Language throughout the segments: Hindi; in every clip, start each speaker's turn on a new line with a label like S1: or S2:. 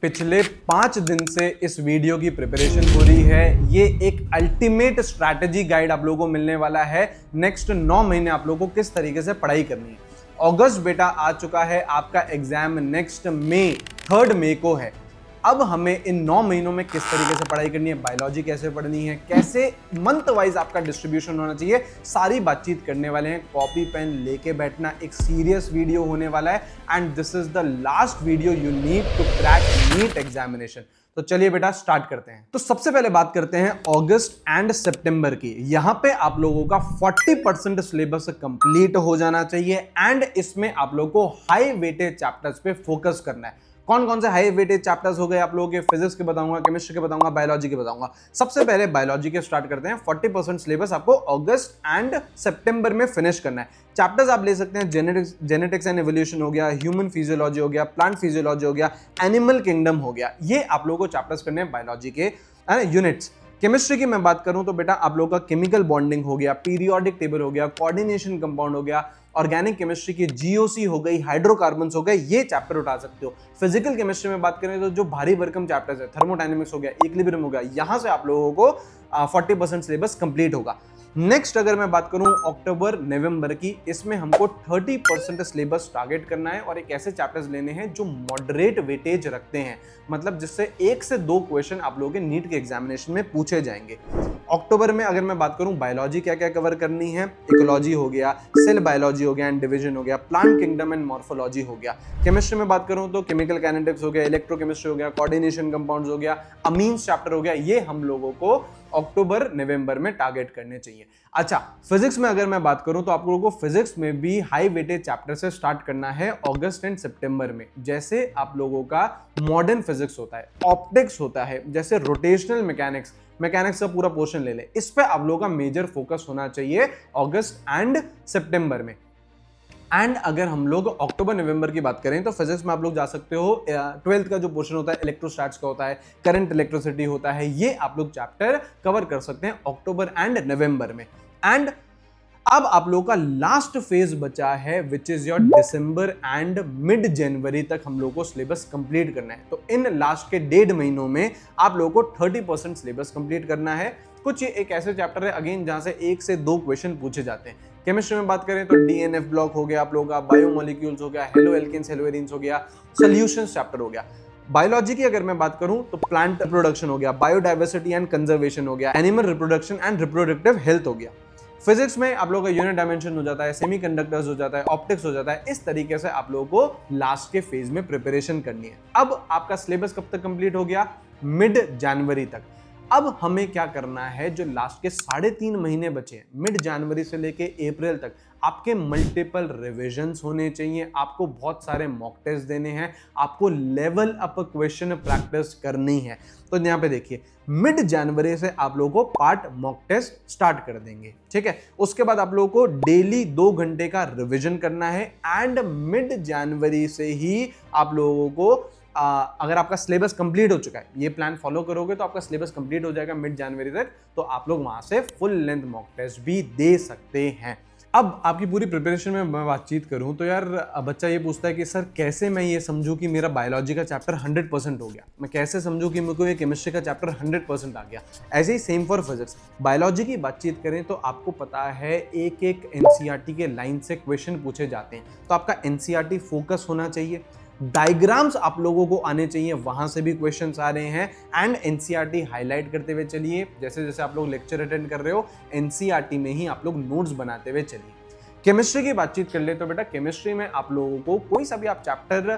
S1: पिछले 5 दिन से इस वीडियो की प्रिपरेशन हो रही है। ये एक अल्टीमेट स्ट्रैटेजी गाइड आप लोगों को मिलने वाला है। नेक्स्ट 9 महीने आप लोगों को किस तरीके से पढ़ाई करनी है। अगस्त बेटा आ चुका है, आपका एग्जाम नेक्स्ट मई 3 मई को है। अब हमें इन 9 महीनों में किस तरीके से पढ़ाई करनी है, बायोलॉजी कैसे पढ़नी है, कैसे मंथ वाइज आपका डिस्ट्रीब्यूशन होना चाहिए, सारी बातचीत करने वाले हैं। कॉपी पेन लेके बैठना, एक सीरियस वीडियो होने वाला है and this is the last video you need to crack NEET examination. तो चलिए बेटा स्टार्ट करते हैं। तो सबसे पहले बात करते हैं अगस्त एंड सितंबर की। यहां पे आप लोगों का 40% सिलेबस कंप्लीट हो जाना चाहिए एंड इसमें आप लोगों को हाई वेटेज चैप्टर्स पे फोकस करना है। कौन कौन से हाई वेटेज चैप्टर्स हो गए आप लोगों के, फिजिक्स के बताऊंगा, केमिस्ट्री के बताऊंगा, बायोलॉजी के बताऊंगा। सबसे पहले बायोलॉजी के स्टार्ट करते हैं। 40% सिलेबस आपको अगस्त एंड सितंबर में फिनिश करना है। चैप्टर्स आप ले सकते हैं, जेनेटिक्स एंड एवोल्यूशन हो गया, ह्यूमन फिजियोलॉजी हो गया, प्लांट फिजियोलॉजी हो गया, एनिमल किंगडम हो गया। ये आप लोगों को चैप्टर्स करने हैं बायोलॉजी के यूनिट्स। केमिस्ट्री की मैं बात करूं तो बेटा आप लोगों का केमिकल बॉन्डिंग हो गया, पीरियोडिक टेबल हो गया, कोऑर्डिनेशन कंपाउंड हो गया, ऑर्गेनिक केमिस्ट्री की जीओसी हो गई, हाइड्रोकार्बन्स हो गए, ये चैप्टर उठा सकते हो। फिजिकल केमिस्ट्री में बात करें तो जो भारी भरकम चैप्टर्स है, थर्मोडायनेमिक्स हो गया, इक्विलिब्रियम हो गया, यहां से आप लोगों को 40% सिलेबस कंप्लीट होगा। नेक्स्ट अगर मैं बात करूं अक्टूबर नवंबर की, इसमें हमको 30% सिलेबस टारगेट करना है और एक ऐसे चैप्टर्स लेने हैं जो मॉडरेट वेटेज रखते हैं, मतलब जिससे 1 से 2 क्वेश्चन आप लोगों के नीट के एग्जामिनेशन में पूछे जाएंगे। अक्टूबर में अगर मैं बात करूं बायोलॉजी क्या क्या कवर करनी है, इकोलॉजी हो गया, सेल बायोलॉजी हो गया एंड डिवीजन हो गया, प्लांट किंगडम एंड मॉर्फोलॉजी हो गया। केमिस्ट्री में बात करूं तो केमिकल काइनेटिक्स हो गया, इलेक्ट्रोकेमिस्ट्री हो गया, कोऑर्डिनेशन कंपाउंड्स हो गया, अमीन्स चैप्टर हो गया। ये हम लोगों को अक्टूबर नवंबर में टारगेट करने चाहिए। अच्छा, फिजिक्स में अगर मैं बात करूं तो आप लोगों को फिजिक्स में भी हाई वेटेज चैप्टर से स्टार्ट करना है अगस्त एंड सितंबर में। जैसे आप लोगों का मॉडर्न फिजिक्स होता है, ऑप्टिक्स होता है, जैसे रोटेशनल मैकेनिक्स का पूरा पोर्शन ले ले, इस पे आप लोगों का मेजर फोकस होना चाहिए अगस्त एंड सितंबर में। एंड अगर हम लोग अक्टूबर नवंबर की बात करें तो फिजिक्स में आप लोग जा सकते हो, 12th का जो पोर्शन होता है इलेक्ट्रोस्टैट्स का होता है, करंट इलेक्ट्रिसिटी होता है, ये आप लोग चैप्टर कवर कर सकते हैं अक्टूबर एंड नवंबर में। एंड अब आप लोगों का लास्ट फेज बचा है which is your December and mid January तक हम लोगों को सिलेबस कंप्लीट करना है। तो इन लास्ट के 1.5 महीनों में आप लोगों को 30% सिलेबस कंप्लीट करना है। कुछ एक ऐसे चैप्टर है अगेन जहां से 1 से 2 क्वेश्चन पूछे जाते हैं। केमिस्ट्री में बात करें तो डीएनएफ ब्लॉक हो गया आप लोगों का, बायोमोलिक्यूल्स हो गया, हेलो एल्केन्स हेलो एरीन्स हो गया, सॉल्यूशंस चैप्टर हो गया। बायोलॉजी की अगर मैं बात करूं तो प्लांट रिप्रोडक्शन हो गया, बायोडाइवर्सिटी एंड कंजर्वेशन हो गया, animal reproduction and reproductive health हो गया। फिजिक्स में आप लोगों का यूनिट डायमेंशन हो जाता है, सेमीकंडक्टर्स हो जाता है, ऑप्टिक्स हो जाता है। इस तरीके से आप लोगों को लास्ट के फेज में प्रिपरेशन करनी है। अब आपका सिलेबस कब तक कंप्लीट हो गया, मिड जनवरी तक। अब हमें क्या करना है, जो लास्ट के 3.5 महीने बचे हैं, मिड जनवरी से लेके अप्रैल तक आपके मल्टीपल रिविजन्स होने चाहिए, आपको बहुत सारे मॉक टेस्ट देने हैं, आपको लेवल अप क्वेश्चन प्रैक्टिस करनी है। तो यहाँ पे देखिए मिड जनवरी से आप लोगों को पार्ट मॉक टेस्ट स्टार्ट कर देंगे, ठीक है। उसके बाद आप लोगों को डेली 2 घंटे का रिविजन करना है एंड मिड जनवरी से ही आप लोगों को अगर आपका सिलेबस कंप्लीट हो चुका है, ये प्लान फॉलो करोगे तो आपका सिलेबस कंप्लीट हो जाएगा मिड जनवरी तक, तो आप लोग वहां से फुल लेंथ मॉक टेस्ट भी दे सकते हैं। अब आपकी पूरी प्रिपरेशन में मैं बातचीत करूं तो यार बच्चा ये पूछता है कि सर कैसे मैं ये समझूं कि मेरा बायोलॉजी का चैप्टर 100% हो गया, मैं कैसे समझूं कि मेरे को ये केमिस्ट्री का चैप्टर 100% आ गया। ऐसे ही सेम फॉर फिजिक्स। बायोलॉजी की बातचीत करें तो आपको पता है एक एक एनसीईआरटी के लाइन से क्वेश्चन पूछे जाते हैं, तो आपका एनसीईआरटी फोकस होना चाहिए, डायग्राम्स आप लोगों को आने चाहिए, वहां से भी क्वेश्चंस आ रहे हैं एंड एनसीईआरटी हाईलाइट करते हुए चलिए। जैसे जैसे आप लोग लेक्चर अटेंड कर रहे हो एनसीईआरटी में ही आप लोग नोट्स बनाते हुए चलिए। केमिस्ट्री की बातचीत कर ले तो बेटा केमिस्ट्री में आप लोगों को कोई सा भी आप चैप्टर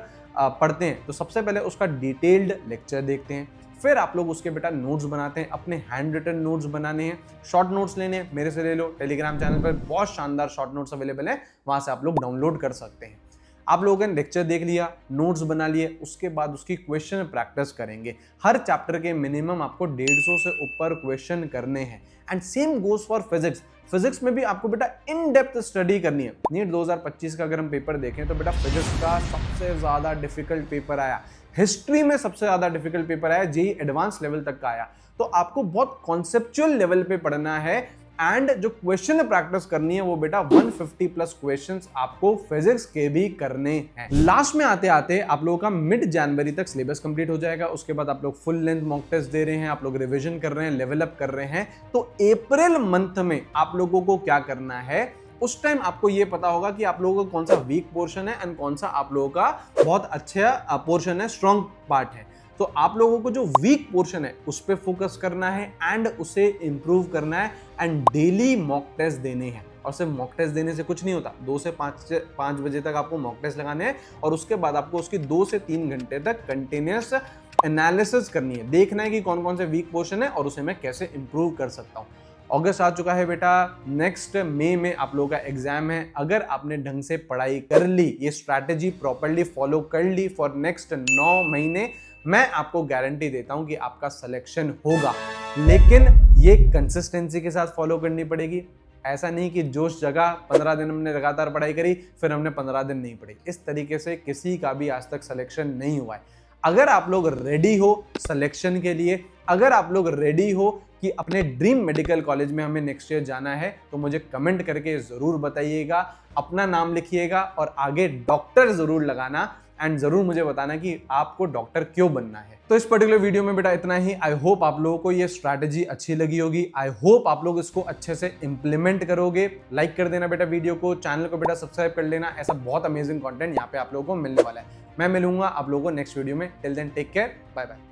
S1: पढ़ते हैं तो सबसे पहले उसका डिटेल्ड लेक्चर देखते हैं, फिर आप लोग उसके बेटा नोट्स बनाते हैं, अपने हैंड रिटन नोट्स बनाने हैं, शॉर्ट नोट्स लेने हैं, मेरे से ले लो, टेलीग्राम चैनल पर बहुत शानदार शॉर्ट नोट्स अवेलेबल है, वहां से आप लोग डाउनलोड कर सकते हैं। आप लोगों ने लेक्चर देख लिया, नोट्स बना लिए, उसके बाद उसकी क्वेश्चन प्रैक्टिस करेंगे। हर चैप्टर के मिनिमम आपको 150 से ऊपर क्वेश्चन करने हैं and same goes for physics. Physics में भी आपको बेटा इन डेप्थ स्टडी करनी है। नीट 2025 का अगर हम पेपर देखें तो बेटा फिजिक्स का सबसे ज्यादा डिफिकल्ट पेपर आया, हिस्ट्री में सबसे ज्यादा डिफिकल्ट पेपर आया, जेईई एडवांस लेवल तक का आया। तो आपको बहुत कॉन्सेप्चुअल लेवल पे पढ़ना है एंड जो क्वेश्चन प्रैक्टिस करनी है वो बेटा 150 प्लस क्वेश्चंस आपको फिजिक्स के भी करने हैं। लास्ट में आते आते आप लोगों का मिड जनवरी तक सिलेबस कंप्लीट हो जाएगा। उसके बाद आप लोग फुल लेंथ मॉक टेस्ट दे रहे हैं, आप लोग रिवीजन कर रहे हैं, लेवल अप कर रहे हैं। तो अप्रैल मंथ में आप लोगों को क्या करना है, उस टाइम आपको ये पता होगा कि आप लोगों का कौन सा वीक पोर्शन है एंड कौन सा आप लोगों का बहुत अच्छा पोर्शन है, स्ट्रॉन्ग पार्ट है। तो आप लोगों को जो वीक पोर्शन है उस पर फोकस करना है एंड उसे इंप्रूव करना है एंड डेली मॉक टेस्ट देने हैं। और सिर्फ मॉक टेस्ट देने से कुछ नहीं होता, 2 से 5 बजे तक आपको मॉक टेस्ट लगाने हैं और उसके बाद आपको उसकी 2 से 3 घंटे तक कंटिन्यूअस एनालिसिस करनी है, देखना है कि कौन कौन से वीक पोर्शन है और उसे मैं कैसे इंप्रूव कर सकता हूँ। अगस्त आ चुका है बेटा, नेक्स्ट मई में आप लोगों का एग्जाम है। अगर आपने ढंग से पढ़ाई कर ली, ये स्ट्रैटेजी प्रॉपर्ली फॉलो कर ली फॉर नेक्स्ट 9 महीने, मैं आपको गारंटी देता हूं कि आपका सिलेक्शन होगा। लेकिन ये कंसिस्टेंसी के साथ फॉलो करनी पड़ेगी। ऐसा नहीं कि जोश जगह 15 दिन हमने लगातार पढ़ाई करी फिर हमने 15 दिन नहीं पढ़ी, इस तरीके से किसी का भी आज तक सिलेक्शन नहीं हुआ है। अगर आप लोग रेडी हो सिलेक्शन के लिए, अगर आप लोग रेडी हो कि अपने ड्रीम मेडिकल कॉलेज में हमें नेक्स्ट ईयर जाना है, तो मुझे कमेंट करके जरूर बताइएगा, अपना नाम लिखिएगा और आगे डॉक्टर जरूर लगाना एंड जरूर मुझे बताना कि आपको डॉक्टर क्यों बनना है। तो इस पर्टिकुलर वीडियो में बेटा इतना ही। आई होप आप लोगों को ये स्ट्रैटेजी अच्छी लगी होगी। आई होप आप लोग इसको अच्छे से इंप्लीमेंट करोगे। लाइक कर देना बेटा वीडियो को, चैनल को बेटा सब्सक्राइब कर लेना। ऐसा बहुत अमेजिंग कंटेंट यहाँ पे आप लोगों को मिलने वाला है। मैं मिलूंगा आप लोगों को नेक्स्ट वीडियो में। Till then take care, bye bye.